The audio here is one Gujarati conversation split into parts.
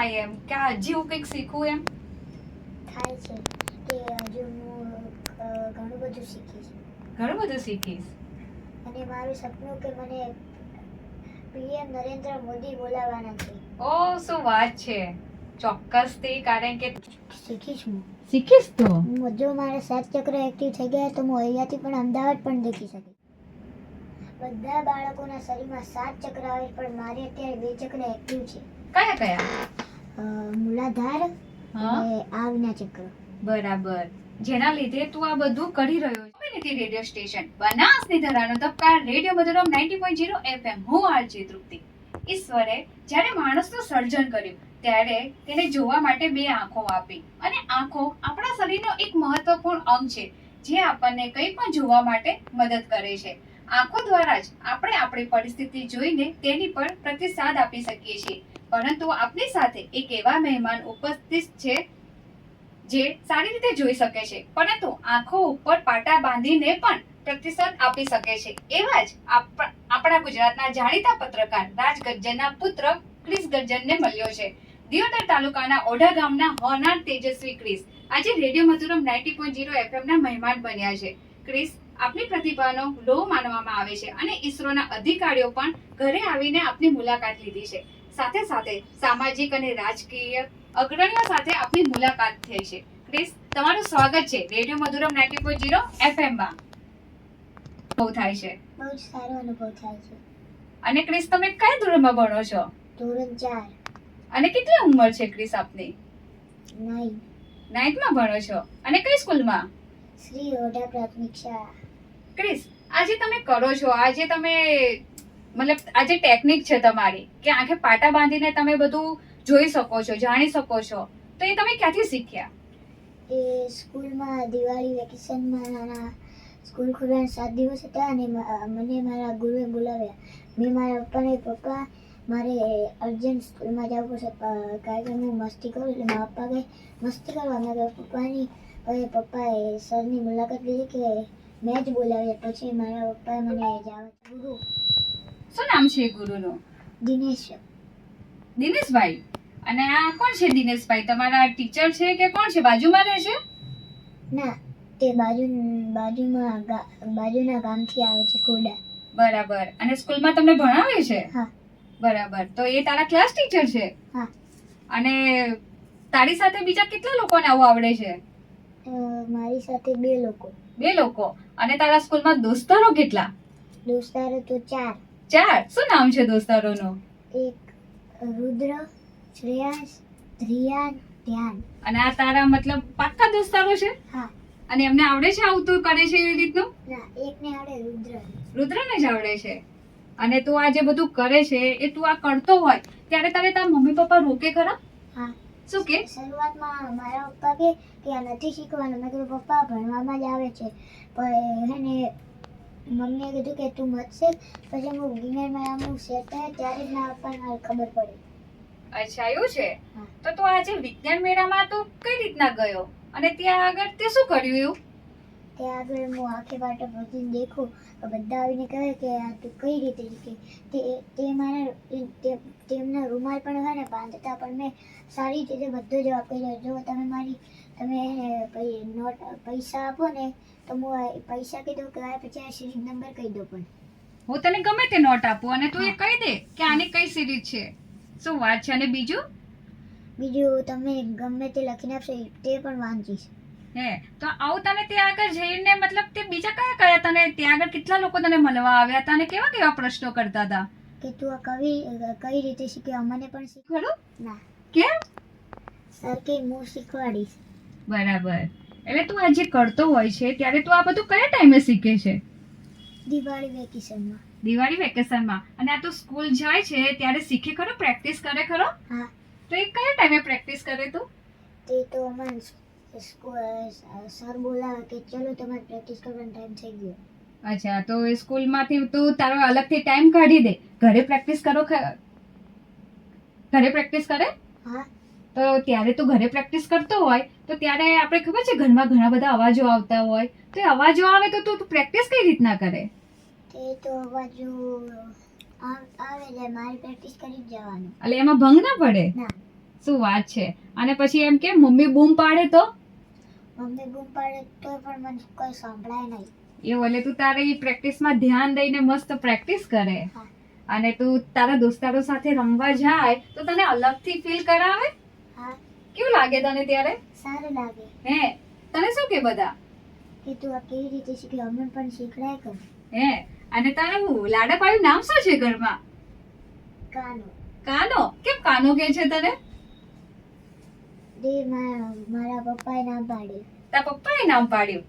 થાય એમ કે હજી હું કંઈક શીખું એમ? થાય છે કે હજુ હું ઘણું બધું શીખીશ ઘણું બધું શીખીશ. અને મારું સપનું કે મને પીએમ નરેન્દ્ર મોદી બોલાવવાના છે. ઓ શું વાત છે, ચોક્કસથી, કારણ કે શીખીશ હું. શીખીશ તો જો મારા 7 ચક્ર એક્ટિવ થઈ ગયા તો હું અહીંયાથી પણ અમદાવાદ પણ દેખી શકીશ. બધા બાળકોના શરીરમાં 7 ચક્ર આવે પણ મારે અત્યારે 2 ચક્ર એક્ટિવ છે. કયા કયા? મૂલાધાર હા, અને આજ્ઞા ચક્ર. બરાબર. જેના લીધે તું આ બધું કરી રહ્યો છે. કમ્યુનિટી રેડિયો સ્ટેશન બનાસની ધરાનો ધબકાર રેડિયો મધુરમ 90.0 FM. હું આરજે તૃપ્તિ. ઈશ્વરે જ્યારે માણસનું સર્જન કર્યું ત્યારે તેને જોવા માટે 2 આંખો આપી, અને આંખો આપણા શરીરનો એક મહત્વપૂર્ણ અંગ છે જે આપણને કંઈ પણ જોવા માટે મદદ કરે છે. આંખો દ્વારા જ આપણે આપણી પરિસ્થિતિ જોઈને તેની પર પ્રતિસાદ આપી શકીએ છીએ. પરંતુ આપણી સાથે એક એવા મહેમાન ઉપસ્થિત છે જે સારી રીતે જોઈ શકે છે પરંતુ આંખો ઉપર પાટા બાંધીને પણ પ્રતિસાદ આપી શકે છે. એવા જ આપણા ગુજરાતના જાણીતા પત્રકાર રાજ ગજ્જરના પુત્ર ક્રિસ ગજ્જરને મળ્યો છે. દિયોદર તાલુકાના ઓઢા ગામના હોનાર તેજસ્વી ક્રિસ આજે રેડિયો મધુરમ 90.0 FM ના મહેમાન બન્યા છે. ક્રિસ, આપની પ્રતિભાનો લોહ માનવામાં આવે છે અને ઈસરોના અધિકારીઓ પણ ઘરે આવીને આપની મુલાકાત લીધી છે. સાથે સાથે સામાજિક અને રાજકીય અગ્રણીઓ સાથે આપની મુલાકાત થઈ છે. ક્રિસ, તમારું સ્વાગત છે રેડિયો મધુરમ 90.0 FM માં. બહુ થાય છે. બહુ જ સારો અનુભવ થાય છે. અને ક્રિસ, તમે કયા ધોરણમાં ભણો છો? ધોરણ 4. અને કેટલી ઉંમર છે ક્રિસ આપની? 9. 9th માં ભણો છો. અને કઈ સ્કૂલમાં? શ્રી ઓઢા પ્રાથમિક શાળા. ક્રિસ, આજે તમે કરો છો, આજે તમે મતલબ આજે ટેકનિક છે તમારી કે આંખે પાટા બાંધીને તમે બધું જોઈ શકો છો, જાણી શકો છો, તો એ તમે ક્યાંથી શીખ્યા? એ સ્કૂલમાં દિવાળી વેકેશનમાં સ્કૂલ ખુલવાના 7 દિવસ હતા અને મને મારા ગુરુએ બોલાવ્યા. મેં મારા પપ્પા મારે અર્જન્ટ સ્કૂલમાં જવું પડશે કારણ કે હું મસ્તી કરું એટલે મારા પપ્પા કહે મસ્તી કરવા. મેં પપ્પાએ સરની મુલાકાત લીધી કે મેં જ બોલાવ્યા. પછી મારા પપ્પાએ મને જવા ગુરુ. શું નામ છે એ ગુરુનું? દિનેશ. દિનેશભાઈ. અને આ કોણ છે દિનેશભાઈ? તમારા ટીચર છે કે કોણ છે? બાજુમાં રહે છે? ના, તે બાજુના ગામથી આવે છે, ખોડા. બરાબર. અને સ્કૂલમાં તમને ભણાવે છે? હા. બરાબર. તો એ તારા ક્લાસ ટીચર છે? હા. અને તારી સાથે બીજા કેટલા લોકોને આવું આવડે છે? મારી સાથે 2 લોકો. 2 લોકો. અને તારા સ્કૂલમાં દોસ્તારો કેટલા? દોસ્તારો તો 4. 4. શું નામ છે દોસ્તારોનું? એક રુદ્ર, શ્રેયાંશ, ધ્રિયાન, ધ્યાન. અને આ તારા મતલબ પાક્કા દોસ્તારો છે? હા. અને એમને આવડે છે આવું તું કરે છે એવી રીતનું? ના, એકને આવડે, રુદ્રને જ આવડે છે. અને તું આ જે બધું કરે છે એ તું આ કરતો હોય ત્યારે તારે તારા મમ્મી પપ્પા રોકે ખરા? હા. શું કે? શરૂઆતમાં મારા પપ્પા કે આ નથી શીખવાનું. મેં કીધું પપ્પા ભણવામાં જ આવે છે. પણ હે ને મમ્મીએ કીધું કે તું મત શીખ. પછી હું વિજ્ઞાનમાં આમ સેટ થાય ત્યારે જ મારા પપ્પાને ખબર પડી. અચ્છા, એવું છે. હા. તો તું આજે વિજ્ઞાન મેળામાં તો કઈ રીતના ગયો અને ત્યાં આગળ તે શું કર્યું એવું? ત્યાં આગળ હું આંખે પાટો બાંધીને દેખું તો બધા આવીને કહે કે આ તું કઈ રીતે શીખી. તેમના રૂમાલ પણ હોય ને બાંધતા પણ મેં સારી રીતે બધો જવાબ કર્યો. જો તમે પૈસા આપો ને તો હું પૈસા કહી દઉં કે પછી આ સિરીઝ નંબર કહી દઉં. પણ હું તને ગમે તે નોટ આપું અને તું એ કહી દે કે આની કઈ સિરીઝ છે. શું વાત છે. અને બીજું તમે ગમે તે લખીને આપશો તે પણ વાંચીશ. હે, તો આવું તને ત્યાં આગળ જઈને મતલબ તે બીજા કયા કયા તને ત્યાં આગળ કેટલા લોકો તને મળવા આવ્યા હતા અને કેવા કેવા પ્રશ્નો કરતા હતા? કે તું આ કઈ રીતે શીખ્યો, અમને પણ ખરું? ના. કેમ? સર કે હું શીખવાડીશ. બરાબર. એટલે તું આ જે કરતો હોય છે ત્યારે તું આ બધું કયા ટાઈમે શીખે છે? દિવાળી વેકેશનમાં. દિવાળી વેકેશનમાં. અને આ તું સ્કૂલ જાય છે ત્યારે શીખે ખરો? પ્રેક્ટિસ કરે ખરો? હા. તો એ કયા ટાઈમે પ્રેક્ટિસ કરે તું? તે તો અમને સર બોલાવે કે ચલો તમારે પ્રેક્ટિસ કરવાનો ટાઈમ થઈ ગયો. અચ્છા, તો એ સ્કૂલમાંથી તું તારો અલગથી ટાઈમ કાઢી દે. ઘરે પ્રેક્ટિસ કરે? હા. તો ત્યારે તું ઘરે પ્રેક્ટિસ કરતો હોય તો ત્યારે આપણે ખબર છે ઘરમાં ઘણા બધા અવાજો આવતા હોય, તો એ અવાજો આવે તો તું પ્રેક્ટિસ કઈ રીતના કરે? તે તો અવાજો આવે એટલે મારે પ્રેક્ટિસ કરી જ જવાનું. એટલે એમાં ભંગ ના પડે? ના. શું વાત છે. અને પછી એમ કે મમ્મી બૂમ પાડે તો મમ્મી બૂમ પાડે તો પણ મને કોઈ સાંભળાય નહીં. એવું એટલે તું તારી પ્રેક્ટિસમાં ધ્યાન દઈને મસ્ત પ્રેક્ટિસ કરે. હા. અને તું તારા દોસ્તારો સાથે રમવા જાય તો તને અલગથી ફીલ કરાવે. હા, કેવું લાગે તને ત્યારે? સારું લાગે હે તને શું કે બધા? કે તું આ કેવી રીતે શીખી, અમને પણ શીખડાય કર. હે અને તારું લાડાપાડું નામ શું છે ઘરમાં? કાનો કાનો. કેમ કાનો કે છે તને? દે મારા પપ્પાએ નામ પાડ્યું. તારા પપ્પાએ નામ પાડ્યું.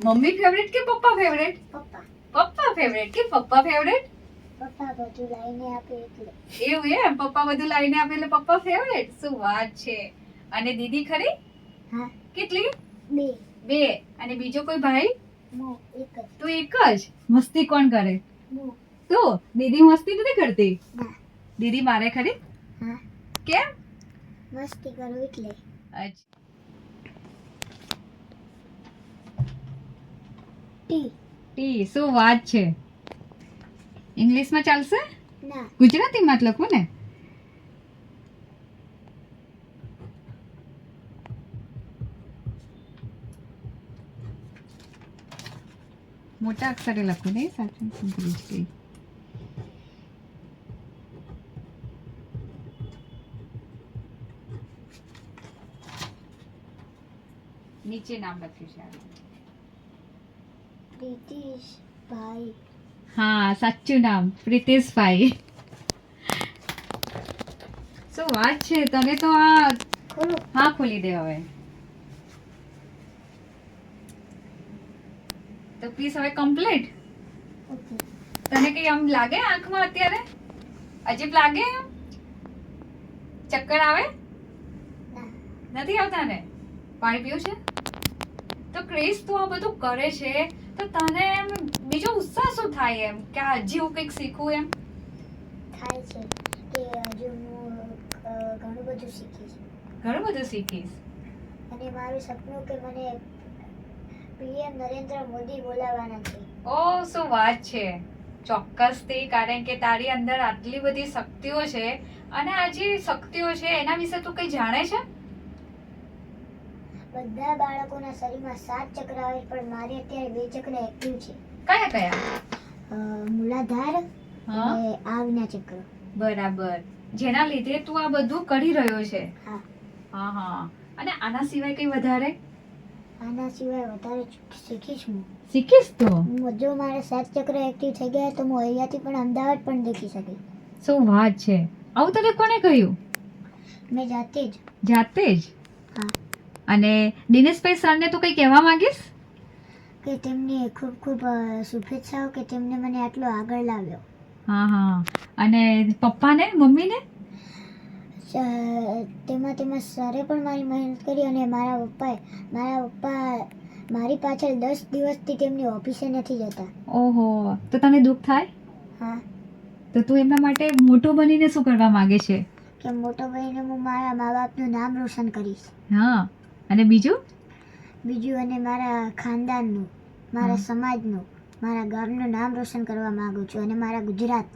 મમ્મી ફેવરેટ કે પપ્પા ફેવરેટ? પપ્પા પપ્પા ફેવરેટ કે પપ્પા ફેવરેટ? પપ્પા બધું લાઈને આપે એટલે. એવું એમ? પપ્પા બધું લાઈને આપે એટલે પપ્પા ફેવરેટ. શું વાત છે. અને દીદી ખરી? હા, કેટલી? 2. 2. અને બીજો કોઈ ભાઈ? મો એક જ. તું એક જ. મસ્તી કોણ કરે? મો. તું. દીદી મસ્તી નથી કરતી? ના. દીદી મારે ખરી? હા, કેમ? મસ્તી કરું એટલે. અચ્છા. ટી. શું વાત છે. ઇંગ્લિશમાં ચાલશે? ના. ગુજરાતીમાં જ લખું ને. મોટા અક્ષરે લખું ને સાચું ભૂલી જ ગઈ. નીચે નામ લખ્યું છે આ. પ્રીતિશ ભાઈ. હા સાચું નામ પ્રીતેશભાઈ. શું વાત છે. તને તો આ ખોલો. હા ખોલી દે હવે. તો પ્લીઝ હવે કમ્પ્લીટ. ઓકે. તને કઈ આમ લાગે આંખમાં અત્યારે? અજીબ લાગે એમ? ચક્કર આવે? ના. નથી આવતા ને? પાણી પીવું છે? તો ક્રિસ તું આ બધું કરે છે તો તને એમ બીજો ઉત્સાહ શું થાય એમ કે હજી હું કંઈક શીખું એમ? થાય છે કે હજુ હું ઘણું બધું શીખીશ. ઘણું બધું શીખીશ. અને મારું સપનું કે મને પીએમ નરેન્દ્ર મોદી બોલાવવાના છે. ઓ શું વાત છે. ચોક્કસથી, કારણ કે તારી અંદર આટલી બધી શક્તિઓ છે અને આ જે શક્તિઓ છે એના વિશે તું કંઈ જાણે છે? બધા બાળકોના શરીરમાં 7 ચક્ર આવે પણ મારે અત્યારે 2 ચક્ર એક્ટિવ છે. કયા કયા? મૂલાધાર હા અને આજ્ઞા ચક્ર. બરાબર. જેના લીધે તું આ બધું કરી રહ્યો છે. હા. હા હા. અને આના સિવાય કંઈ વધારે? આના સિવાય વધારે શીખીશ હું. શીખીશ તો? જો મારા 7 ચક્ર એક્ટિવ થઈ ગયા તો હું અહીંયાથી પણ અમદાવાદ પણ દેખી શકીશ. શું વાત છે. આવું તને કોને કહ્યું? મેં જાતે જ. જાતે જ? હા. અને દિનેશભાઈ સરને તું કંઈ કહેવા માંગીશ? કે તેમની ખૂબ ખૂબ શુભેચ્છાઓ કે તેમને મને આટલો આગળ લાવ્યો. હા હા. અને પપ્પાને મમ્મીને? તેમાં સરે પણ મારી મહેનત કરી અને મારા પપ્પા મારી પાછળ 10 દિવસથી તેમની ઓફિસે નથી જતા. ઓહો. તો તને દુઃખ થાય? હા. તો તું એમના માટે મોટો બનીને શું કરવા માંગે છે? કે મોટો બનીને હું મારા મા બાપનું નામ રોશન કરીશ. હા. અને બીજું? બીજું અને મારા ખાનદાનનું, મારા સમાજનું, મારા ગામનું નામ રોશન કરવા માંગુ છું અને મારા ગુજરાત.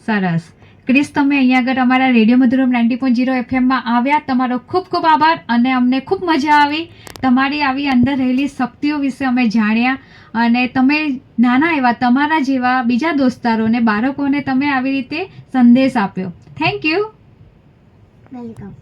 સરસ. ક્રિસ, તમે અહીંયા આગળ અમારા રેડિયો મધુરમ 90.0 એફએમમાં આવ્યા. તમારો ખૂબ ખૂબ આભાર અને અમને ખૂબ મજા આવી. તમારી આવી અંદર રહેલી શક્તિઓ વિશે અમે જાણ્યા અને તમે નાના એવા તમારા જેવા બીજા દોસ્તારોને બાળકોને તમે આવી રીતે સંદેશ આપ્યો. Thank you. વેલકમ.